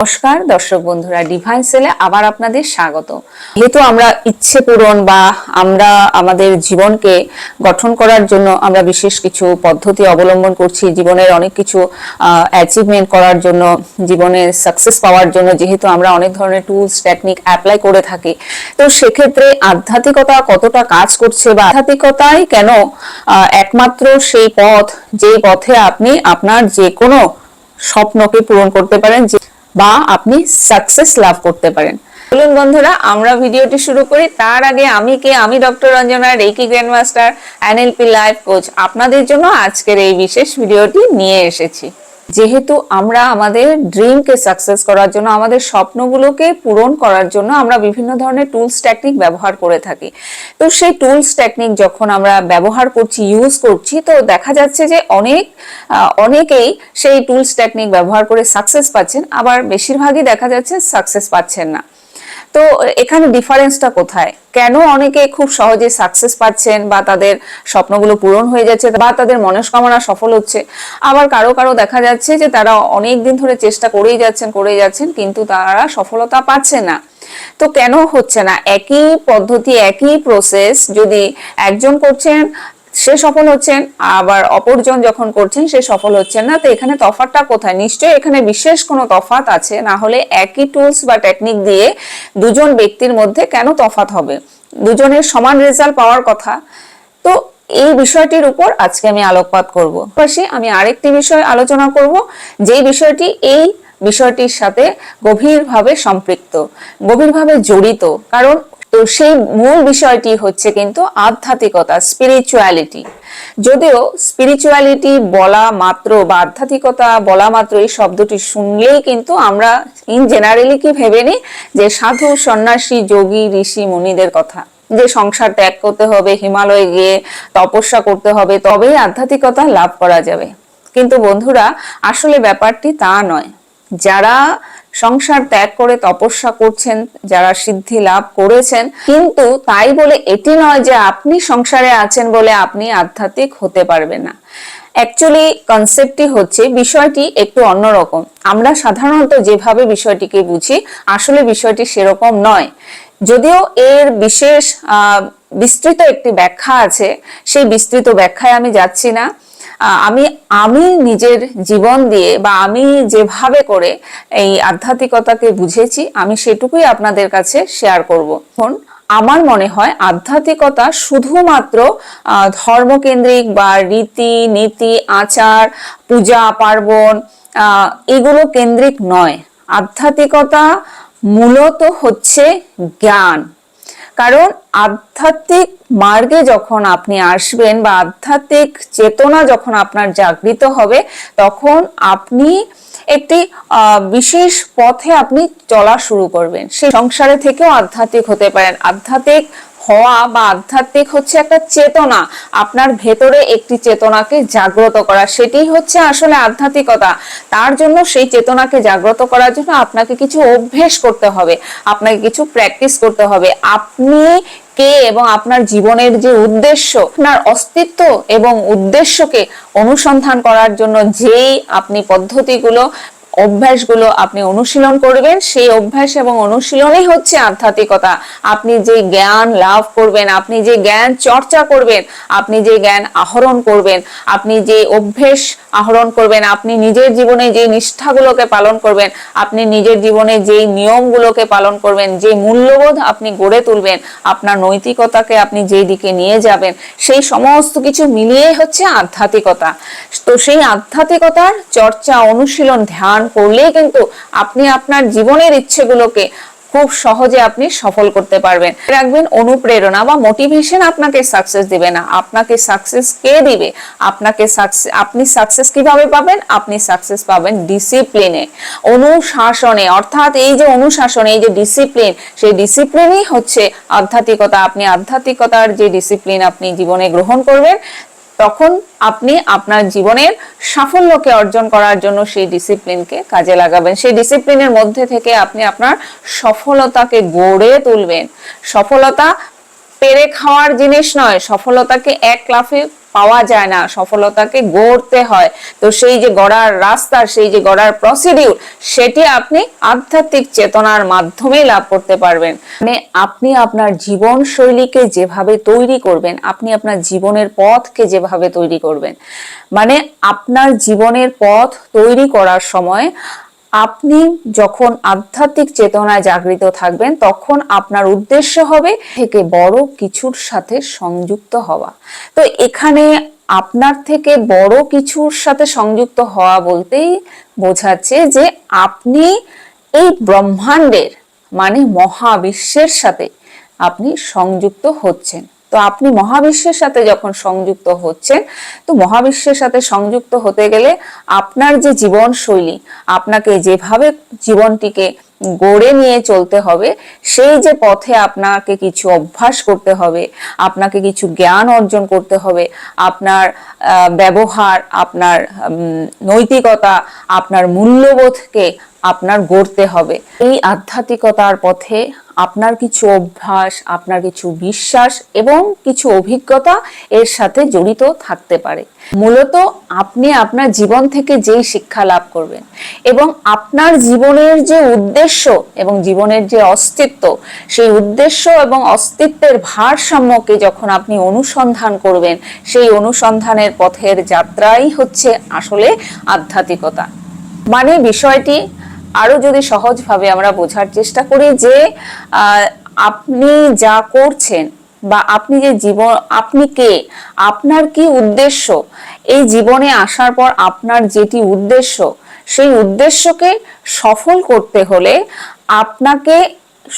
নমস্কার দর্শক বন্ধুরা, ডিভাইন সেলে আবার আপনাদের স্বাগত। যেহেতু আমরা ইচ্ছে পূরণ বা আমরা আমাদের জীবনকে গঠন করার জন্য আমরা বিশেষ কিছু পদ্ধতি অবলম্বন করছি, জীবনের অনেক কিছু অ্যাচিভমেন্ট করার জন্য, জীবনে সাকসেস পাওয়ার জন্য যেহেতু আমরা অনেক ধরনের টুলস টেকনিক অ্যাপ্লাই করে থাকি, তো সেক্ষেত্রে আধ্যাত্মিকতা কতটা কাজ করছে বা আধ্যাত্মিকতাই কেন একমাত্র সেই পথ যে পথে আপনি আপনার যে কোনো স্বপ্নকে পূরণ করতে পারেন বা আপনি সাকসেস লাভ করতে পারেন। চলুন বন্ধুরা, আমরা ভিডিওটি শুরু করি। তার আগে আমি doctor Ranjana, reiki grandmaster, NLP life coach, আপনাদের জন্য আজকের এই বিশেষ ভিডিওটি নিয়ে এসেছি। যেহেতু আমরা আমাদের ড্রিমকে সাকসেস করার জন্য, আমাদের স্বপ্নগুলোকে পূরণ করার জন্য আমরা বিভিন্ন ধরনের টুলস টেকনিক ব্যবহার করে থাকি। তো সেই টুলস টেকনিক যখন আমরা ব্যবহার করছি, ইউজ করছি, তো দেখা যাচ্ছে যে অনেকেই সেই টুলস টেকনিক ব্যবহার করে সাকসেস পাচ্ছেন, আবার বেশিরভাগই দেখা যাচ্ছে সাকসেস পাচ্ছেন না। তো এখানে ডিফারেন্সটা কোথায়? কেন অনেকে খুব সহজে সাকসেস পাচ্ছেন বা তাদের স্বপ্নগুলো পূরণ হয়ে যাচ্ছে বা তাদের মনস্কামনা সফল হচ্ছে, আবার কারো দেখা যাচ্ছে যে তারা অনেক দিন ধরে চেষ্টা করেই যাচ্ছেন কিন্তু তারা সফলতা পাচ্ছে না। তো কেন হচ্ছে না? একই পদ্ধতি, একই প্রসেস যদি একজন করছেন সে সফল হচ্ছেন, আবার অপরজন যখন করছেন সে সফল হচ্ছেন না, তো এখানে তফাৎটা কোথায়? নিশ্চয়ই এখানে বিশেষ কোনো তফাৎ আছে, না হলে একই টুলস বা টেকনিক দিয়ে দুজন ব্যক্তির মধ্যে কেন তফাৎ হবে? দুজনের সমান রেজাল্ট পাওয়ার কথা। তো এই বিষয়টির উপর আজকে আমি আলোকপাত করব। পাশাপাশি আমি আরেকটি বিষয় আলোচনা করব, যেই বিষয়টি এই বিষয়টির সাথে গভীরভাবে সম্পৃক্ত, গভীরভাবে জড়িত। কারণ তো সেই মূল বিষয়টি হচ্ছে কিন্তু আধ্যাত্মিকতা, স্পিরিচুয়ালিটি। যদিও স্পিরিচুয়ালিটি বলা মাত্র বা আধ্যাত্মিকতা বলা মাত্র এই শব্দটি শুনলেই কিন্তু আমরা ইন জেনারেলি কি ভেবে নিই যে সাধু, সন্ন্যাসী, যোগী, ঋষি, মুনিদের কথা, যে সংসার ত্যাগ করতে হবে, হিমালয়ে গিয়ে তপস্যা করতে হবে, তবেই আধ্যাত্মিকতা লাভ করা যাবে। কিন্তু বন্ধুরা, আসলে ব্যাপারটি তা নয়। যারা সংসার ত্যাগ করে তপস্যা করছেন, যারা সিদ্ধি লাভ করেছেন, কিন্তু তাই বলে এটি নয় যে আপনি সংসারে আছেন বলে আপনি আধ্যাত্মিক হতে পারবেন না। অ্যাকচুয়ালি কনসেপ্টটি হচ্ছে, বিষয়টি একটু অন্যরকম। আমরা সাধারণত যেভাবে বিষয়টিকে বুঝি, আসলে বিষয়টি সেরকম নয়। যদিও এর বিশেষ বিস্তৃত একটি ব্যাখ্যা আছে, সেই বিস্তৃত ব্যাখ্যায় আমি যাচ্ছি না। আমি নিজের জীবন দিয়ে বা আমি যেভাবে করে এই আধ্যাত্মিকতাকে বুঝেছি, আমি সেটুকুই আপনাদের কাছে শেয়ার করব। এখন আমার মনে হয় আধ্যাত্মিকতা শুধুমাত্র ধর্মকেন্দ্রিক বা রীতি নীতি, আচার, পূজা পার্বণ এগুলো কেন্দ্রিক নয়। আধ্যাত্মিকতা মূলত হচ্ছে জ্ঞান। কারণ আধ্যাত্মিক মার্গে যখন আপনি আসবেন বা আধ্যাত্মিক চেতনা যখন আপনার জাগৃত হবে, তখন আপনি একটি বিশেষ পথে আপনি চলা শুরু করবেন। সেই সংসারে থেকেও আধ্যাত্মিক হতে পারেন। আধ্যাত্মিক হওয়া বা আধ্যাত্মিক হচ্ছে একটা চেতনা, আপনার ভেতরে একটি চেতনাকে জাগ্রত করা, সেটাই হচ্ছে আসলে আধ্যাত্মিকতা। তার জন্য সেই চেতনাকে জাগ্রত করার জন্য আপনাকে কিছু অভ্যেস করতে হবে, আপনাকে কিছু প্র্যাকটিস করতে হবে। আপনি কে এবং আপনার জীবনের যে উদ্দেশ্য, আপনার অস্তিত্ব এবং উদ্দেশ্যকে অনুসন্ধান করার জন্য যেই আপনি পদ্ধতিগুলো, অভ্যাসগুলো আপনি অনুশীলন করবেন, সেই অভ্যাস এবং অনুশীলনই হচ্ছে আধ্যাত্মিকতা। আপনি যে জ্ঞান লাভ করবেন, আপনি যে জ্ঞান চর্চা করবেন, আপনি যে জ্ঞান আহরণ করবেন, আপনি যে অভ্যেস আহরণ করবেন, আপনি নিজের জীবনে যে নিষ্ঠাগুলোকে পালন করবেন, আপনি নিজের জীবনে যে নিয়মগুলোকে পালন করবেন, যে মূল্যবোধ আপনি গড়ে তুলবেন, আপনার নৈতিকতাকে আপনি যেই দিকে নিয়ে যাবেন, সেই সমস্ত কিছু মিলিয়ে হচ্ছে আধ্যাত্মিকতা। তো সেই আধ্যাত্মিকতার চর্চা, অনুশীলন, ধ্যান করলেই কিন্তু আপনি আপনার জীবনের ইচ্ছেগুলোকে খুব সহজে আপনি সফল করতে পারবেন। রাখবেন, অনুপ্রেরণা বা মোটিভেশন আপনাকে সাকসেস দিবে না। আপনাকে সাকসেস কে দিবে? আপনি সাকসেস কিভাবে পাবেন? আপনি সাকসেস পাবেন ডিসিপ্লিনে, অনুশাসনে। অর্থাৎ এই যে অনুশাসন, এই যে ডিসিপ্লিন, সেই ডিসিপ্লিনই হচ্ছে আধ্যাত্মিকতা। আপনি আধ্যাত্মিকতার যে ডিসিপ্লিন আপনি জীবনে গ্রহণ করবেন, তখন আপনি আপনার জীবনের সাফল্যকে অর্জন করার জন্য সেই ডিসিপ্লিনকে কাজে লাগাবেন। সেই ডিসিপ্লিনের মধ্যে থেকে আপনি আপনার সফলতাকে গড়ে তুলবেন। সফলতা পেরে খাওয়ার জিনিস নয়, সফলতাকে এক লাফে পাওয়া যায় না, সফলতাকে গড়তে হয়। তো সেই যে গড়ার রাস্তা, সেই যে গড়ার প্রসিডিউর, সেটি আপনি আধ্যাত্মিক চেতনার মাধ্যমেই লাভ করতে পারবেন। মানে আপনি আপনার জীবন শৈলীকে যেভাবে তৈরি করবেন, আপনি আপনার জীবনের পথকে যেভাবে তৈরি করবেন, মানে আপনার জীবনের পথ তৈরি করার সময় আপনি যখন আধ্যাত্মিক চেতনায় জাগৃত থাকবেন, তখন আপনার উদ্দেশ্য হবে থেকে বড় কিছুর সাথে সংযুক্ত হওয়া। তো এখানে আপনার থেকে বড় কিছুর সাথে সংযুক্ত হওয়া বলতেই বোঝাচ্ছে যে আপনি এই ব্রহ্মাণ্ডের মানে মহাবিশ্বের সাথে আপনি সংযুক্ত হচ্ছেন। তো আপনি মহাবিশ্বের সাথে যখন সংযুক্ত হচ্ছেন, তো মহাবিশ্বের সাথে সংযুক্ত হতে গেলে আপনার যে জীবন শৈলী, আপনাকে যেভাবে জীবনটিকে গড়ে নিয়ে চলতে হবে, সেই যে পথে আপনাকে কিছু অভ্যাস করতে হবে, আপনাকে কিছু জ্ঞান অর্জন করতে হবে, আপনার ব্যবহার, আপনার নৈতিকতা, আপনার মূল্যবোধকে আপনার গড়তে হবে। এই আধ্যাত্মিকতার পথে আপনার কিছু অভ্যাস, আপনার কিছু বিশ্বাস এবং কিছু অভিজ্ঞতা এর সাথে জড়িত থাকতে পারে। মূলত আপনি আপনার জীবন থেকে যেই শিক্ষা লাভ করবেন এবং আপনার জীবনের যে উদ্দেশ্য এবং জীবনের যে অস্তিত্ব, সেই উদ্দেশ্য এবং অস্তিত্বের ভারসাম্যকে যখন আপনি অনুসন্ধান করবেন, সেই অনুসন্ধানের পথের যাত্রাই হচ্ছে আসলে আধ্যাত্মিকতা। মানে বিষয়টি আরো যদি সহজভাবে আমরা বোঝার চেষ্টা করি যে আপনি যা করছেন বা আপনি যে জীবন, আপনি কে, আপনার কি উদ্দেশ্য, এই জীবনে আসার পর আপনার যেটি উদ্দেশ্য, সেই উদ্দেশ্যকে সফল করতে হলে আপনাকে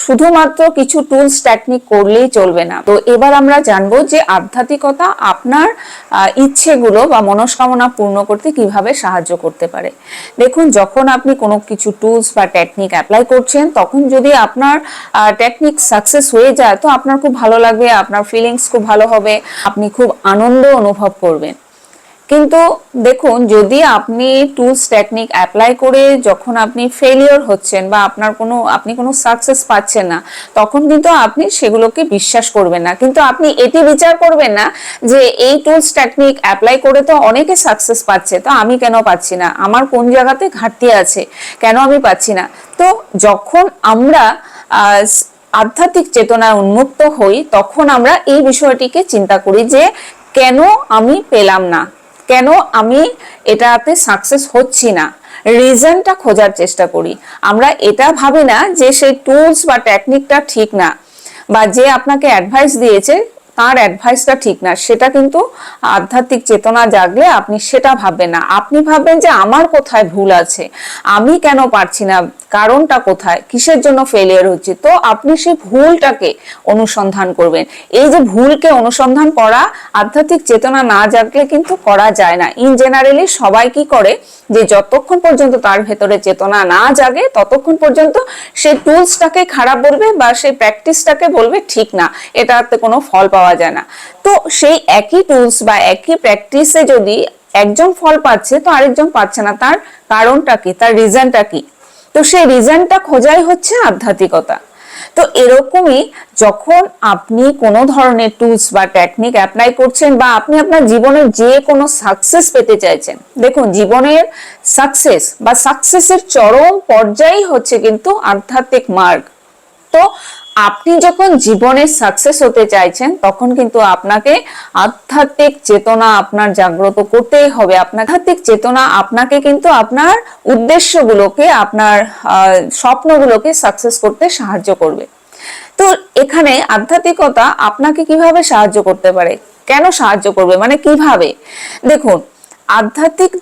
শুধুমাত্র কিছু টুলস টেকনিক করলেই চলবে না। তো এবার আমরা জানবো যে আধ্যাত্মিকতা আপনার ইচ্ছেগুলো বা মনস্কামনা পূর্ণ করতে কিভাবে সাহায্য করতে পারে। দেখুন, যখন আপনি কোনো কিছু টুলস বা টেকনিক অ্যাপ্লাই করছেন, তখন যদি আপনার টেকনিক সাকসেস হয়ে যায়, তো আপনার খুব ভালো লাগবে, আপনার ফিলিংস খুব ভালো হবে, আপনি খুব আনন্দ অনুভব করবেন। কিন্তু দেখুন, যদি আপনি টুলস টেকনিক অ্যাপ্লাই করে যখন আপনি ফেলিওর হচ্ছেন বা আপনি কোনো সাকসেস পাচ্ছেন না, তখন কিন্তু আপনি সেগুলোকে বিশ্বাস করবেন না। কিন্তু আপনি এটি বিচার করবেন না যে এই টুলস টেকনিক অ্যাপ্লাই করে তো অনেকে সাকসেস পাচ্ছে, তো আমি কেন পাচ্ছি না, আমার কোন জায়গাতে ঘাটতি আছে, কেন আমি পাচ্ছি না। তো যখন আমরা আধ্যাত্মিক চেতনায় উন্মুক্ত হই, তখন আমরা এই বিষয়টিকে চিন্তা করি যে কেন আমি পেলাম না, কেন আমি এটাতে সাকসেস হচ্ছি না, রিজনটা খোঁজার চেষ্টা করি। আমরা এটা ভাবি না যে সেই টুলস বা টেকনিকটা ঠিক না, বা যে আপনাকে অ্যাডভাইস দিয়েছে তার অ্যাডভাইসটা ঠিক না। সেটা কিন্তু আধ্যাত্মিক চেতনা জাগলে আপনি সেটা ভাববেন না। আপনি ভাববেন যে আমার কোথায় ভুল আছে, আমি কেন পারছি না, কারণটা কোথায়, কিসের জন্য ফেলিয়ার হচ্ছে। তো আপনি সেই ভুলটাকে অনুসন্ধান করবেন। এই যে ভুলকে অনুসন্ধান করা আধ্যাত্মিক চেতনা না জাগলে কিন্তু করা যায় না। ইন জেনারেলি সবাই কি করে যে যতক্ষণ পর্যন্ত তার ভেতরে চেতনা না জাগে, ততক্ষণ পর্যন্ত সেই টুলসটাকে খারাপ বলবে বা সেই প্র্যাকটিসটাকে বলবে ঠিক না, এটাতে কোনো ফল পাওয়া যায় না। তো সেই একই টুলস বা একই প্র্যাকটিসে যদি একজন ফল পাচ্ছে তো আরেকজন পাচ্ছে না, তার কারণটা কি, তার রিজনটা কি? তো সেই রিজনটা খোঁজাই হচ্ছে আধ্যাত্মিকতা। তো এরকমই যখন আপনি কোনো ধরনের টুলস বা টেকনিক অ্যাপ্লাই করছেন বা আপনি আপনার জীবনের যে কোনো সাকসেস পেতে চাইছেন, দেখুন জীবনের সাকসেস বা সাকসেসের চরম পর্যায়ে হচ্ছে কিন্তু আধ্যাত্মিক মার্গ। তো আপনি যখন জীবনে সাকসেস হতে চাইছেন, তখন কিন্তু আপনাকে আধ্যাত্মিক চেতনা আপনার জাগ্রত করতেই হবে। আপনার আধ্যাত্মিক চেতনা আপনাকে কিন্তু আপনার উদ্দেশ্যগুলোকে, আপনার স্বপ্নগুলোকে সাকসেস করতে সাহায্য করবে। তো এখানে আধ্যাত্মিকতা আপনাকে কিভাবে সাহায্য করতে পারে, কেন সাহায্য করবে, মানে কিভাবে? দেখুন, আধ্যাত্মিক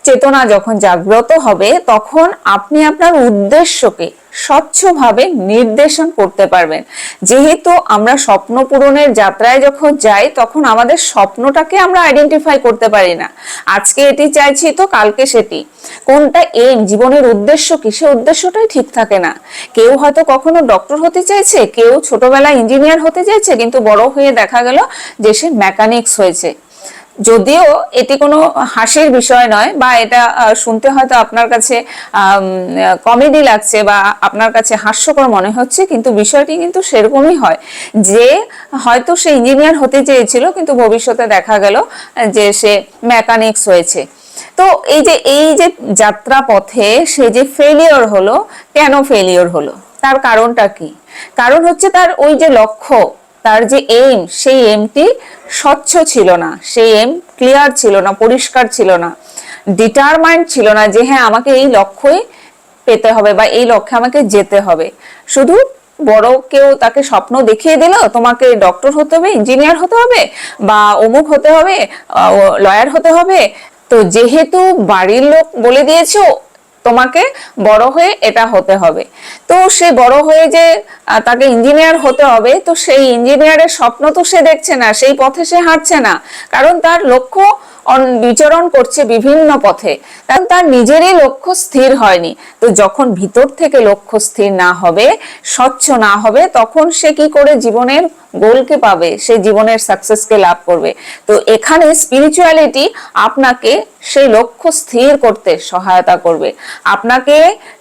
চেতনা যখন জাগ্রত হবে, তখন আপনি আপনার উদ্দেশ্যকে স্বচ্ছভাবে নির্দেশন করতে পারবেন। যেহেতু আমরা স্বপ্ন পূরণের যাত্রায় যখন যাই, তখন আমাদের স্বপ্নটাকে আমরা আইডেন্টিফাই করতে পারি না। আজকে এটি চাইছি তো কালকে সেটি, কোনটা এম, জীবনের উদ্দেশ্য কি, সে উদ্দেশ্যটাই ঠিক থাকে না। কেউ হয়তো কখনো ডক্টর হতে চাইছে, কেউ ছোটবেলায় ইঞ্জিনিয়ার হতে চাইছে, কিন্তু বড় হয়ে দেখা গেল যে সে মেকানিক্স হয়েছে। যদিও এটি কোনো হাসির বিষয় নয়, বা এটা শুনতে হয়তো আপনার কাছে কমেডি লাগছে বা আপনার কাছে হাস্যকর মনে হচ্ছে, কিন্তু বিষয়টি কিন্তু সেরকমই হয় যে হয়তো সে ইঞ্জিনিয়ার হতে চেয়েছিল কিন্তু ভবিষ্যতে দেখা গেল যে সে মেকানিক্স হয়েছে। তো এই যে যাত্রা পথে সে যে ফেলিওর হলো, কেন ফেলিওর হলো, তার কারণটা কি? কারণ হচ্ছে তার ওই যে লক্ষ্য, তার যে এম, সেই এমটি স্বচ্ছ ছিল না, সেই এম ক্লিয়ার ছিল না, পরিষ্কার ছিল না, ডিটারমাইন্ড ছিল না যে হ্যাঁ আমাকে এই লক্ষ্যই পেতে হবে বা এই লক্ষ্যে আমাকে যেতে হবে। শুধু বড় কেউ তাকে স্বপ্ন দেখিয়ে দিল তোমাকে ডক্টর হতে হবে, ইঞ্জিনিয়ার হতে হবে, বা অমুক হতে হবে, লয়ার হতে হবে, তো যেহেতু বাড়ির লোক বলে দিয়েছো তোমাকে বড় হয়ে এটা হতে হবে, তো সে বড় হয়ে যে তাকে ইঞ্জিনিয়ার হতে হবে, তো সেই ইঞ্জিনিয়ারের স্বপ্ন তো সে দেখছে না, সেই পথে সে হাঁটছে না, কারণ তার লক্ষ্য বিচরণ করছে বিভিন্ন পথে, কারণ তার নিজেরই লক্ষ্য স্থির হয়নি। তো যখন ভিতর থেকে লক্ষ্য স্থির না হবে, স্বচ্ছ না হবে, তখন সে কি করে জীবনের গোলকে পাবে, সে জীবনের সাকসেসকে লাভ করবে? তো এখানে স্পিরিচুয়ালিটি আপনাকে সেই লক্ষ্য স্থির করতে সহায়তা করবে, আপনাকে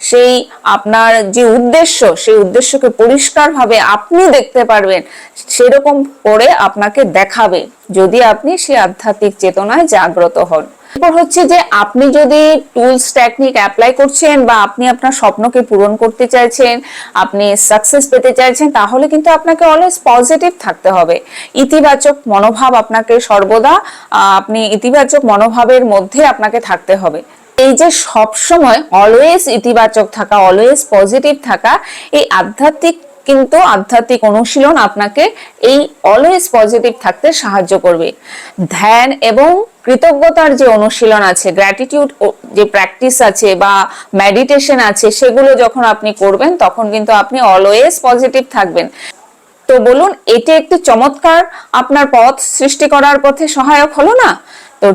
সেই আপনার যে উদ্দেশ্য, সেই উদ্দেশ্যকে পরিষ্কারভাবে আপনি দেখতে পারবেন সেরকম করে আপনাকে দেখাবে, যদি আপনি সেই আধ্যাত্মিক চেতনায় জাগ্রত হন। এরপর হচ্ছে যে আপনি যদি টুলস টেকনিক অ্যাপ্লাই করছেন বা আপনি আপনার স্বপ্নকে পূরণ করতে চাইছেন, আপনি সাকসেস পেতে চাইছেন, তাহলে কিন্তু আপনাকে অলওয়েজ পজিটিভ থাকতে হবে, ইতিবাচক মনোভাব আপনাকে সর্বদা আপনি ইতিবাচক মনোভাবের মধ্যে আপনাকে থাকতে হবে। এই যে সব সময় অলওয়েজ ইতিবাচক থাকা, অলওয়েজ পজিটিভ থাকা, এই আধ্যাত্মিক অনুশীলন আপনাকে এই অলওয়েজ পজিটিভ থাকতে সাহায্য করবে। ধ্যান এবং কৃতজ্ঞতার যে অনুশীলন আছে, গ্র্যাটিটিউড যে প্র্যাকটিস আছে বা মেডিটেশন আছে, সেগুলো যখন আপনি করবেন তখন কিন্তু আপনি অলওয়েজ পজিটিভ থাকবেন। তো বলুন, এটি একটি চমৎকার আপনার পথ সৃষ্টি করার পথে সহায়ক হলো না? তো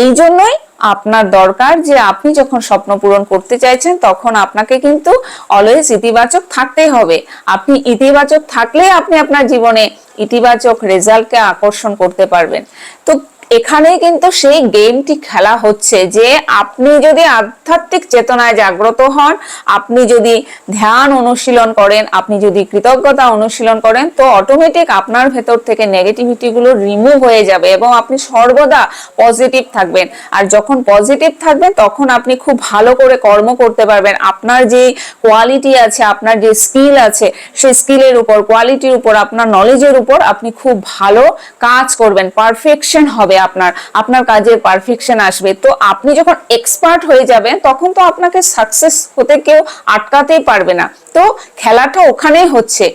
এই জন্যই আপনার দরকার যে আপনি যখন স্বপ্ন পূরণ করতে চাইছেন তখন আপনাকে কিন্তু অলওয়েজ ইতিবাচক থাকতেই হবে। আপনি ইতিবাচক থাকলে আপনি আপনার জীবনে ইতিবাচক রেজাল্টকে আকর্ষণ করতে পারবেন। তো এখানে কিন্তু সেই গেমটি খেলা হচ্ছে যে আপনি যদি আধ্যাত্মিক চেতনায় জাগ্রত হন, আপনি যদি ধ্যান অনুশীলন করেন, আপনি যদি কৃতজ্ঞতা অনুশীলন করেন, তো অটোমেটিক আপনার ভেতর থেকে নেগেটিভিটি গুলো রিমুভ হয়ে যাবে এবং আপনি সর্বদা পজিটিভ থাকবেন। আর যখন পজিটিভ থাকবেন তখন আপনি খুব ভালো করে কর্ম করতে পারবেন, আপনার যে কোয়ালিটি আছে, আপনার যে স্কিল আছে, সেই স্কিলের উপর, কোয়ালিটির উপর, আপনার নলেজের উপর আপনি খুব ভালো কাজ করবেন, পারফেকশন হবে, আপনার কাজের পারফেকশন আসবে। তো আপনি যখন এক্সপার্ট হয়ে যাবেন তখন তো আপনাকে সাকসেস হতে কেউ আটকাতেই পারবে না। তো খেলাটা ওখানেই হচ্ছে,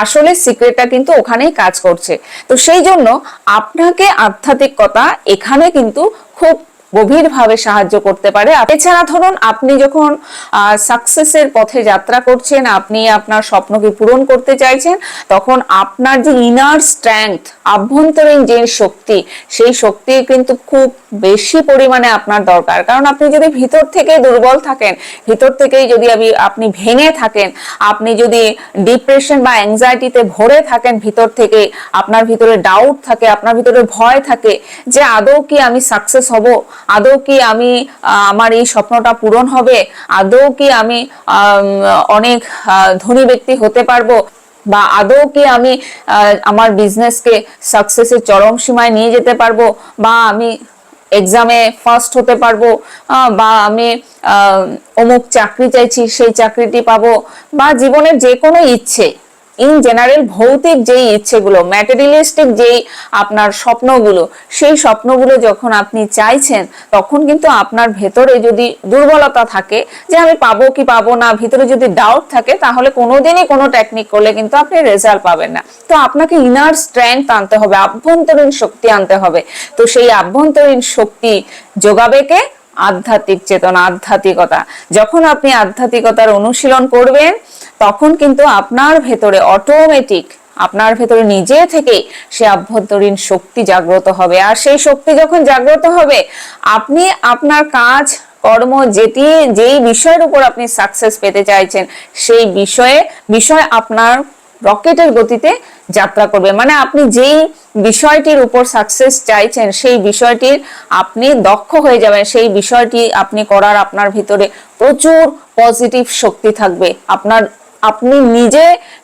আসলে সিক্রেটটা কিন্তু ওখানেই কাজ করছে। তো সেই জন্য আপনাকে আধ্যাত্মিকতা এখানে কিন্তু খুব গভীরভাবে সাহায্য করতে পারে। এছাড়া ধরুন আপনি যখন সাকসেসের পথে যাত্রা করছেন, আপনি আপনার স্বপ্নকে পূরণ করতে চাইছেন, তখন আপনার যে ইনার স্ট্রেংথ, আভ্যন্তরীণ যে শক্তি, সেই শক্তি কিন্তু খুব বেশি পরিমাণে আপনার দরকার। কারণ আপনি যদি ভিতর থেকে দুর্বল থাকেন, ভিতর থেকেই যদি আপনি ভেঙে থাকেন, আপনি যদি ডিপ্রেশন বা অ্যাংজাইটিতে ভরে থাকেন, ভিতর থেকে আপনার ভিতরে ডাউট থাকে, আপনার ভিতরে ভয় থাকে যে আদৌ কি আমি সাকসেস হব, আদৌ কি আমি আমার এই স্বপ্নটা পূরণ হবে, আদৌ কি আমি অনেক ধনী ব্যক্তি হতে পারবো, বা আদৌ কি আমি আমার বিজনেসকে সাকসেসের চরম সীমায় নিয়ে যেতে পারবো, বা আমি এক্সামে ফার্স্ট হতে পারবো, বা আমি অমুক চাকরি চাইছি সেই চাকরিটি পাবো, বা জীবনের যে কোনো ইচ্ছে, ইন জেনারেল ভৌতিক যেই ইচ্ছেগুলো, ম্যাটেরিয়ালিস্টিক যেই আপনার স্বপ্নগুলো, সেই স্বপ্নগুলো যখন আপনি চাইছেন তখন কিন্তু আপনার ভেতরে যদি দুর্বলতা থাকে যে আমি পাবো কি পাবো না, ভিতরে যদি ডাউট থাকে, তাহলে কোনোদিনই কোনো টেকনিক করলে কিন্তু আপনি রেজাল্ট পাবেন না। তো আপনাকে ইনার স্ট্রেংথ আনতে হবে, আভ্যন্তরীণ শক্তি আনতে হবে। তো সেই আভ্যন্তরীণ শক্তি যোগাবে কে? আধ্যাত্মিক চেতনা, আধ্যাত্মিকতা। যখন আপনি আধ্যাত্মিকতার অনুশীলন করবেন তখন কিন্তু আপনার ভেতরে অটোমেটিক, আপনার ভেতরে নিজে থেকে সে আভ্যন্তরীণ শক্তি জাগ্রত হবে। আর সেই শক্তি যখন জাগ্রত হবে, আপনি আপনার কাজ কর্ম যেই বিষয়ের উপর আপনি সাকসেস পেতে চাইছেন সেই বিষয় আপনার রকেটের গতিতে যাত্রা করবে। মানে আপনি যেই বিষয়টির উপর সাকসেস চাইছেন সেই বিষয়টির আপনি দক্ষ হয়ে যাবেন, সেই বিষয়টি আপনি করার আপনার ভিতরে প্রচুর পজিটিভ শক্তি থাকবে। আপনি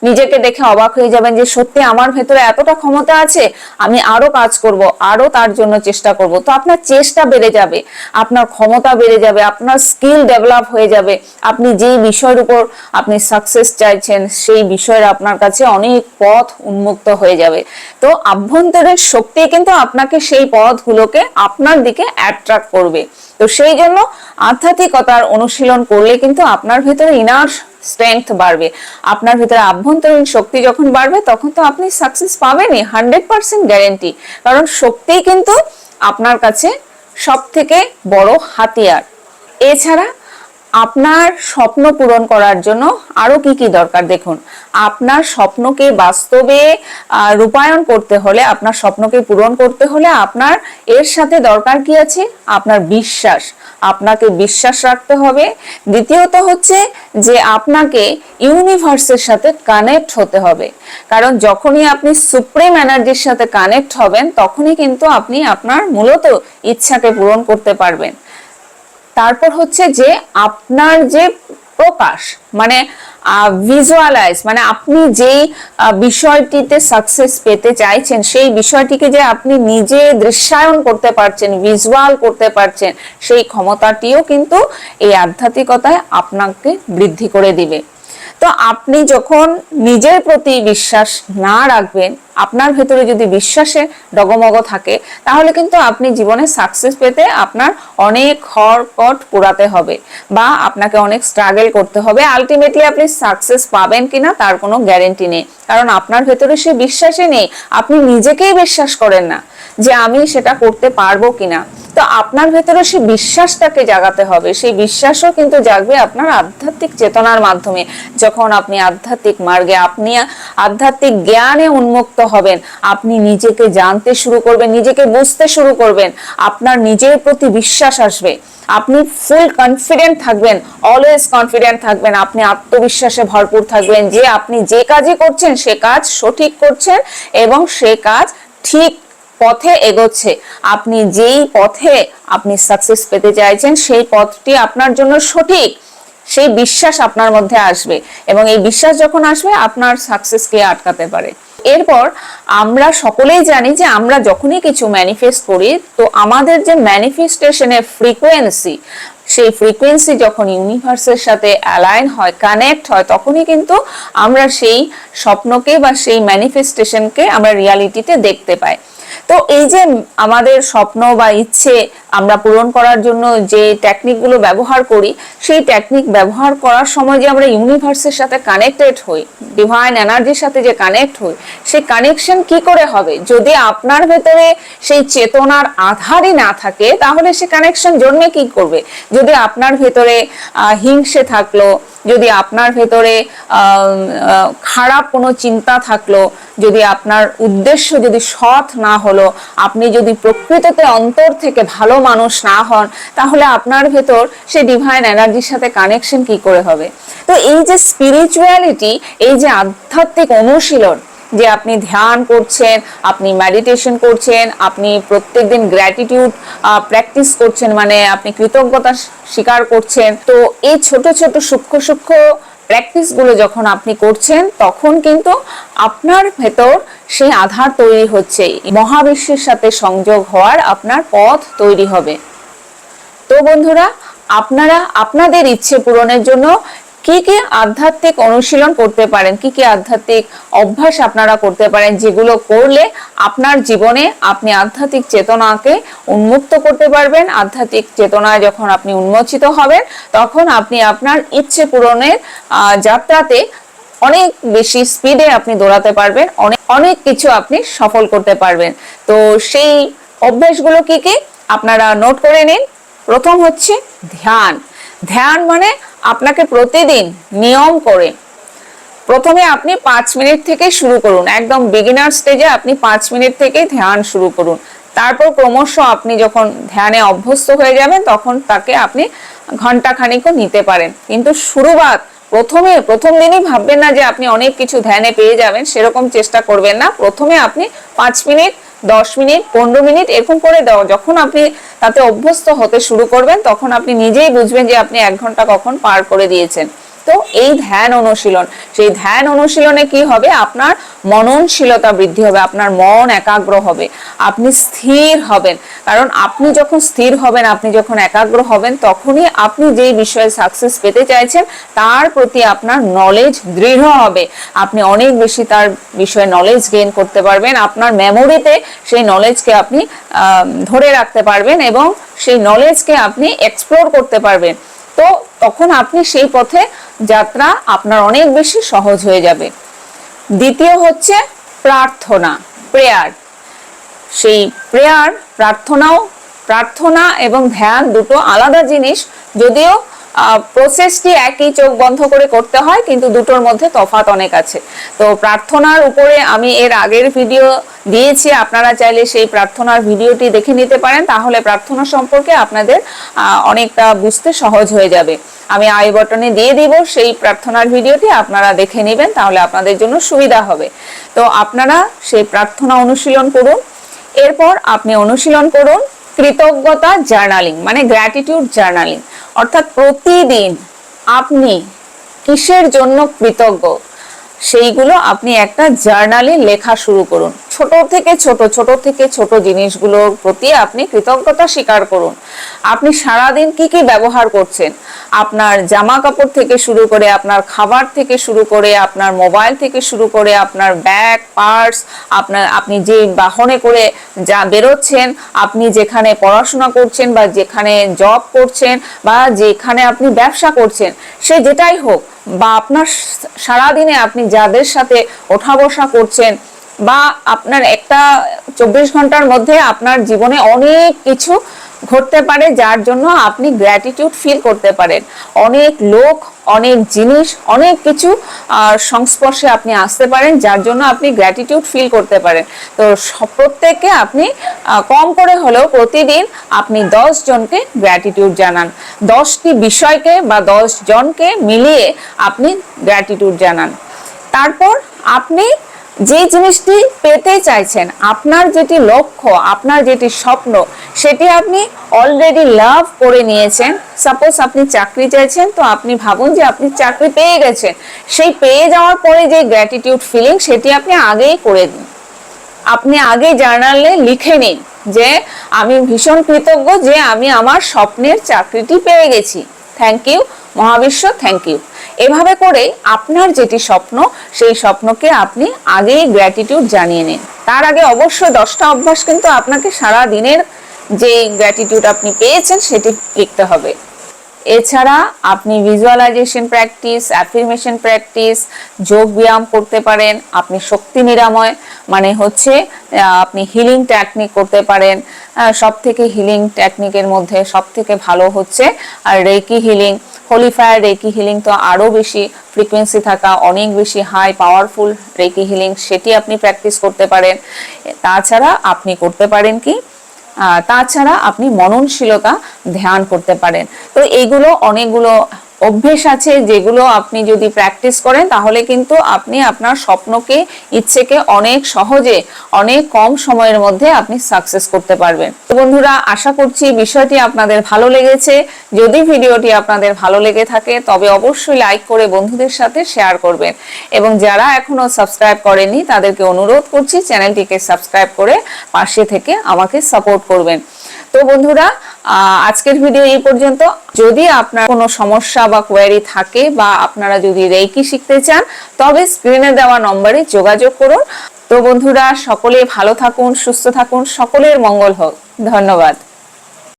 নিজেকে দেখে অবাক হয়ে যাবেন যে সত্যি আমার ভেতরে এতটা ক্ষমতা আছে, আমি আরো কাজ করব, আরো তার জন্য চেষ্টা করব। তো আপনার চেষ্টা বেড়ে যাবে, আপনার ক্ষমতা বেড়ে যাবে, আপনার স্কিল ডেভেলপ হয়ে যাবে। আপনি যেই বিষয়ের উপর আপনি সাকসেস চাইছেন সেই বিষয়ের আপনার কাছে অনেক পথ উন্মুক্ত হয়ে যাবে। তো আভ্যন্তরের শক্তি কিন্তু আপনাকে সেই পথগুলোকে আপনার দিকে অ্যাট্রাক্ট করবে। তো সেই জন্য আধ্যাত্মিকতার অনুশীলন করলে কিন্তু আপনার ভেতরে ইনার স্ট্রেংথ বাড়বে, আপনার ভিতরে আভ্যন্তরীণ শক্তি যখন বাড়বে তখন তো আপনি সাকসেস পাবেনই, 100% গ্যারেন্টি। কারণ শক্তি কিন্তু আপনার কাছে সব থেকে বড় হাতিয়ার। এছাড়া আপনার স্বপ্ন পূরণ করার জন্য আরো কি কি দরকার দেখুন। আপনার স্বপ্নকে বাস্তবে রূপায়ণ করতে হলে, আপনার স্বপ্নকে পূরণ করতে হলে আপনার এর সাথে দরকার কি আছে? আপনার বিশ্বাস, আপনাকে বিশ্বাস রাখতে হবে। দ্বিতীয়ত হচ্ছে যে আপনাকে ইউনিভার্সের সাথে কানেক্ট হতে হবে। কারণ যখনই আপনি সুপ্রিম এনার্জির সাথে কানেক্ট হবেন তখনই কিন্তু আপনি আপনার মূলত ইচ্ছাকে পূরণ করতে পারবেন। তারপর হচ্ছে যে আপনার যে প্রকাশ, মানে ভিজুয়ালাইজ, মানে আপনি যেই বিষয়টিতে সাকসেস পেতে চাইছেন সেই বিষয়টিকে যে আপনি নিজে দৃশ্যায়ন করতে পারছেন, ভিজুয়াল করতে পারছেন, সেই ক্ষমতাটিও কিন্তু এই আধ্যাত্মিকতায় আপনাকে বৃদ্ধি করে দিবে। তো আপনি যখন নিজের প্রতি বিশ্বাস না রাখবেন, আপনার ভেতরে যদি বিশ্বাসে ডগমগ থাকে, তাহলে কিন্তু আপনি জীবনে সাকসেস পেতে আপনার অনেক খড়কট পোড়াতে হবে বা আপনাকে অনেক স্ট্রাগল করতে হবে। আলটিমেটলি আপনি সাকসেস পাবেন কিনা তার কোনো গ্যারেন্টি নেই, কারণ আপনার ভেতরে সে বিশ্বাসই নেই। আপনি নিজেকেই বিশ্বাস করেন না যে আমি সেটা করতে পারবো কিনা। তো আপনার ভেতরে সেই বিশ্বাসটাকে জাগাতে হবে। সেই বিশ্বাসও কিন্তু জাগবে আপনার আধ্যাত্মিক চেতনার মাধ্যমে। যখন আপনি আধ্যাত্মিক মার্গে, আপনি আধ্যাত্মিক জ্ঞানে উন্মুক্ত হবেন, আপনি নিজেকে জানতে শুরু করবেন, নিজেকে বুঝতে শুরু করবেন, আপনার নিজের প্রতি বিশ্বাস আসবে, আপনি ফুল কনফিডেন্ট থাকবেন, অলওয়েজ কনফিডেন্ট থাকবেন, আপনি আত্মবিশ্বাসে ভরপুর থাকবেন যে আপনি যে কাজই করছেন সে কাজ সঠিক করছেন এবং সে কাজ ঠিক পথে এগোচ্ছে। আপনি যেই পথে আপনি সাকসেস পেতে চাইছেন সেই পথটি আপনার জন্য সঠিক, সেই বিশ্বাস আপনার মধ্যে আসবে এবং এই বিশ্বাস যখন আসবে আপনার সাকসেসকে আটকাতে পারে। এরপর আমরা সকলেই জানি যে আমরা যখনই কিছু ম্যানিফেস্ট করি তো আমাদের যে ম্যানিফেস্টেশনের ফ্রিকোয়েন্সি, সেই ফ্রিকোয়েন্সি যখন ইউনিভার্সের সাথে অ্যালাইন হয়, কানেক্ট হয়, তখনই কিন্তু আমরা সেই স্বপ্নকে বা সেই ম্যানিফেস্টেশনকে আমরা রিয়ালিটিতে দেখতে পাই। তো এই যে আমাদের স্বপ্ন বা ইচ্ছে আমরা পূরণ করার জন্য যে টেকনিকগুলো ব্যবহার করি, সেই টেকনিক ব্যবহার করার সময় যে আমরা ইউনিভার্সের সাথে কানেক্টেড হই, ডিভাইন এনার্জির সাথে যে কানেক্ট হই, সেই কানেকশন কি করে হবে? যদি আপনার ভেতরে সেই চেতনার আধারই না থাকে তাহলে সে কানেকশন জন্মে কি করবে? যদি আপনার ভেতরে হিংসে থাকলো, যদি আপনার ভেতরে খারাপ কোনো চিন্তা থাকলো, যদি আপনার উদ্দেশ্য যদি সৎ না হলো, আপনি যদি প্রকৃততে অন্তর থেকে ভালো মানুষ না হন, তাহলে আপনার ভেতর সেই ডিভাইন এনার্জির সাথে কানেকশন কি করে হবে? তো এই যে স্পিরিচুয়ালিটি, এই যে আধ্যাত্মিক অনুশীলন, যে আপনি ধ্যান করছেন, আপনি মেডিটেশন করছেন, আপনি প্রত্যেকদিন গ্র্যাটিটিউড প্র্যাকটিস করছেন, মানে আপনি কৃতজ্ঞতা স্বীকার করছেন, তো এই ছোট ছোট সূক্ষ্ম সূক্ষ্ম প্র্যাকটিসগুলো যখন আপনি করছেন তখন কিন্তু আপনার ভেতর সেই আধার তৈরি হচ্ছে, মহাবিশ্বের সাথে সংযোগ হওয়ার আপনার পথ তৈরি হবে। তো বন্ধুরা, আপনারা আপনাদের ইচ্ছে পূরণের জন্য কি কি আধ্যাত্মিক অনুশীলন করতে পারেন, কি কি আধ্যাত্মিক অভ্যাস আপনারা করতে পারেন, যেগুলো করলে আপনার জীবনে আপনি আধ্যাত্মিক চেতনাকে উন্মুক্ত করতে পারবেন। আধ্যাত্মিক চেতনায় যখন আপনি উন্মোচিত হবেন তখন আপনি আপনার ইচ্ছে পূরণের যাত্রাতে অনেক বেশি স্পিডে আপনি দৌড়াতে পারবেন, অনেক কিছু আপনি সফল করতে পারবেন। তো সেই অভ্যাসগুলো কি কি আপনারা নোট করে নিন। প্রথম হচ্ছে ধ্যান। ধ্যান মানে আপনাকে প্রতিদিন নিয়ম করে প্রথমে আপনি 5 মিনিট থেকে শুরু করুন, একদম বিগিনার স্টেজে আপনি 5 মিনিট থেকে ধ্যান শুরু করুন। তারপর ক্রমশ আপনি যখন ধ্যানে অভ্যস্ত হয়ে যাবেন তখন তাকে আপনি ঘন্টা খানিকও নিতে পারেন, কিন্তু শুরুয়াত প্রথম দিনই ভাববেন না যে আপনি অনেক কিছু ধ্যানে পেয়ে যাবেন, সেরকম চেষ্টা করবেন না। প্রথমে আপনি 5 মিনিট, 10 মিনিট, 15 মিনিট এরকম করে দাও। যখন আপনি তাতে অভ্যস্ত হতে শুরু করবেন তখন আপনি নিজেই বুঝবেন যে আপনি 1 ঘন্টা কখন পার করে দিয়েছেন। তো এই ধ্যান অনুশীলন, সেই ধ্যান অনুশীলনে কি হবে, আপনার মননশীলতা বৃদ্ধি হবে, আপনার মন একাগ্র হবে, আপনি স্থির হবেন। কারণ আপনি যখন স্থির হবেন, আপনি যখন একাগ্র হবেন, তখনই আপনি যেই বিষয়ে সাকসেস পেতে চাইছেন তার প্রতি আপনার নলেজ দৃঢ় হবে। আপনি অনেক বেশি তার বিষয়ে নলেজ গেইন করতে পারবেন। আপনার মেমোরিতে সেই নলেজকে আপনি ধরে রাখতে পারবেন এবং সেই নলেজকে আপনি এক্সপ্লোর করতে পারবেন। তো তখন আপনি সেই পথে যাত্রা আপনার অনেক বেশি সহজ হয়ে যাবে। দ্বিতীয় হচ্ছে প্রার্থনা, প্রেয়ার। সেই প্রেয়ার, প্রার্থনা এবং ধ্যান দুটো আলাদা জিনিস, যদিও প্রসেসটি একই, চোখ বন্ধ করে করতে হয়, কিন্তু দুটোর মধ্যে তফাৎ অনেক আছে। তো প্রার্থনার উপরে আমি এর আগের ভিডিও দিয়েছি, আপনারা চাইলে সেই প্রার্থনার ভিডিওটি দেখে নিতে পারেন, তাহলে প্রার্থনা সম্পর্কে আপনাদের অনেকটা বুঝতে সহজ হয়ে যাবে। আমি আই বাটনে দিয়ে দিব সেই প্রার্থনার ভিডিওটি, আপনারা দেখে নেবেন, তাহলে আপনাদের জন্য সুবিধা হবে। তো আপনারা সেই প্রার্থনা অনুশীলন করুন। এরপর আপনি অনুশীলন করুন কৃতজ্ঞতা জার্নালিং, মানে গ্র্যাটিটিউড জার্নালিং। অর্থাৎ প্রতিদিন আপনি কিসের জন্য কৃতজ্ঞ সেইগুলো আপনি একটা জার্নালে লেখা শুরু করুন। ছোট থেকে ছোট জিনিসগুলোর প্রতি আপনি কৃতজ্ঞতা স্বীকার করুন। আপনি সারাদিন কি কি ব্যবহার করছেন, আপনার জামা কাপড় থেকে শুরু করে, আপনার খাবার থেকে শুরু করে, আপনার মোবাইল থেকে শুরু করে, আপনার ব্যাগ, পার্স, আপনি যে বাহনে করে যা বেরোচ্ছেন, আপনি যেখানে পড়াশোনা করছেন বা যেখানে জব করছেন বা যেখানে আপনি ব্যবসা করছেন, সে যেটাই হোক, বা আপনার সারাদিনে আপনি যাদের সাথে ওঠা বসা করছেন, বা আপনার একটা 24 ঘন্টার মধ্যে আপনার জীবনে অনেক কিছু ঘটতে পারে যার জন্য আপনি গ্র্যাটিটিউড ফিল করতে পারেন। অনেক লোক, অনেক জিনিস, অনেক কিছু সংস্পর্শে আপনি আসতে পারেন যার জন্য আপনি গ্র্যাটিটিউড ফিল করতে পারেন। তো প্রত্যেককে আপনি কম করে হলেও প্রতিদিন আপনি 10 জনকে গ্র্যাটিটিউড জানান। 10টি বিষয়কে বা 10 জনকে মিলিয়ে আপনি গ্র্যাটিটিউড জানান। তারপর আপনি যে জিনিসটি পেতে চাইছেন, আপনার যেটি লক্ষ্য, আপনার যেটি স্বপ্ন, সেটি আপনি অলরেডি লাভ করে নিয়েছেন। সাপোজ আপনি চাকরি চাইছেন, তো আপনি ভাবুন যে আপনি চাকরি পেয়ে গেছেন। সেই পেয়ে যাওয়ার পরে যে গ্র্যাটিটিউড ফিলিং, সেটি আপনি আগেই করে দিন। আপনি আগে জার্নালে লিখে নিন যে আমি ভীষণ কৃতজ্ঞ যে আমি আমার স্বপ্নের চাকরিটি পেয়ে গেছি, থ্যাংক ইউ মহাবিশ্ব, থ্যাংক ইউ। এভাবে করে আপনার যেটি স্বপ্ন, সেই স্বপ্নকে আপনি আগেই গ্র্যাটিটিউড জানিয়ে নিন। তার আগে অবশ্যই 10টা অভ্যাস কিন্তু আপনাকে সারা দিনের যে গ্র্যাটিটিউড আপনি পেয়েছেন সেটি লিখতে হবে। এছাড়া আপনি ভিজুয়ালাইজেশন প্র্যাকটিস, অ্যাফার্মেশন প্র্যাকটিস, যোগ ব্যায়াম করতে পারেন। আপনি শক্তি নিরাময়, মানে হচ্ছে আপনি হিলিং টেকনিক করতে পারেন। সব থেকে হিলিং টেকনিকের মধ্যে সব থেকে ভালো হচ্ছে আর reiki healing, holy fire reiki healing, তো আরো বেশি ফ্রিকোয়েন্সি থাকা, অনেক বেশি হাই পাওয়ারফুল রেকি হিলিং, সেটি আপনি প্র্যাকটিস করতে পারেন। তাছাড়া আপনি করতে পারেন কি, তাছাড়া আপনি মননশীলতা ধ্যান করতে পারেন। তো এইগুলো অনেকগুলো অভ্যেস আছে যেগুলো আপনি যদি প্র্যাকটিস করেন তাহলে কিন্তু আপনি আপনার স্বপ্নকে, ইচ্ছেকে অনেক সহজে, অনেক কম সময়ের মধ্যে আপনি সাকসেস করতে পারবেন। তো বন্ধুরা, আশা করছি বিষয়টি আপনাদের ভালো লেগেছে। যদি ভিডিওটি আপনাদের ভালো লেগে থাকে তবে অবশ্যই লাইক করে বন্ধুদের সাথে শেয়ার করবেন, এবং যারা এখনো সাবস্ক্রাইব করেননি তাদেরকে অনুরোধ করছি চ্যানেলটিকে সাবস্ক্রাইব করে পাশে থেকে আমাকে সাপোর্ট করবেন। তো বন্ধুরা, আজকের ভিডিও এই পর্যন্ত। যদি আপনার কোনো সমস্যা বা কোয়েরি থাকে বা আপনারা যদি রেকি শিখতে চান তবে স্ক্রিনে দেওয়া নম্বরে যোগাযোগ করুন। তো বন্ধুরা, সকলে ভালো থাকুন, সুস্থ থাকুন, সকলের মঙ্গল হোক। ধন্যবাদ।